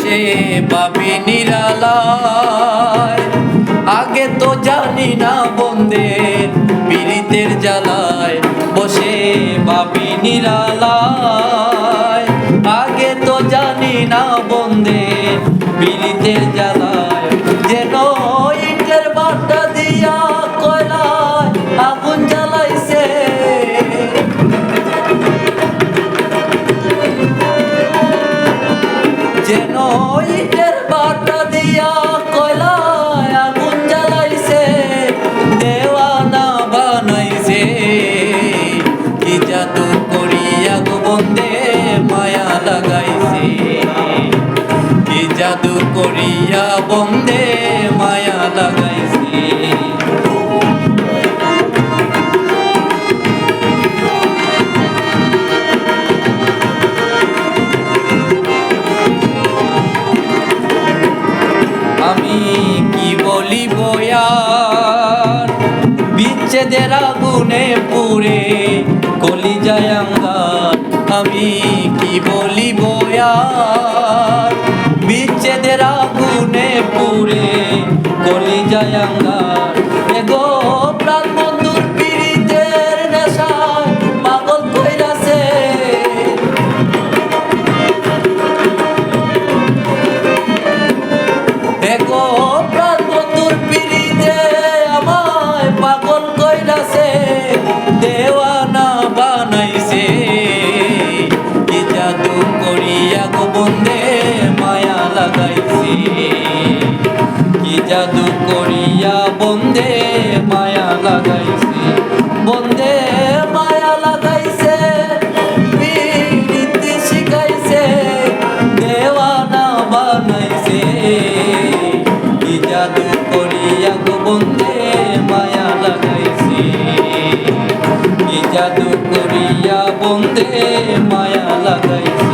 বসে ভাবি নিরালায়, আগে তো জানি না বন্দে পীড়িতের জ্বালায়, বসে ভাবি নিরালায়, আগে তো জানি না বন্দে পীড়িতের জ্বালায়, যেন ইটের বাটা দিয়া কয়লায় আগুন জ্বালাইছে, যেন ইটের বাটা দিয়া কয়লায় আগুন জ্বালাইছে, দেওয়ানা বানাইছে। কি জাদু করিয়া গো বন্দে মায়া লাগাইছে, কি জাদু করিয়া বন্দে মায়া লাগাইছে। আমি কি বলিব আর, বিচ্ছেদের আগুনে পুড়ে কলিজায় আঙ্গার, আমি কি বলিব আর, বিচ্ছেদের আগুনে পুড়ে কলিজায় আঙ্গার, এগো প্রাণ বন্ধুর পীড়িতের নেশায় পাগল কইরাছে, এগো প্রাণ বন্ধুর পীড়িতে আমায় পাগল কইরাছে, দেওয়ানা বানাইছে। কি জাদু করিয়া গো বন্দে মায়া লাগাইছে, কি জাদু করিয়া বন্দে মায়া লাগাইছে, বন্দে মায়া লাগাইছে, পীড়িত শিখাইছে, দেওয়ানা বানাইছে। কি জাদু করিয়া গো বন্দে মায়া লাগাইছে, কি জাদু করিয়া বন্দে মায়া লাগাইছে।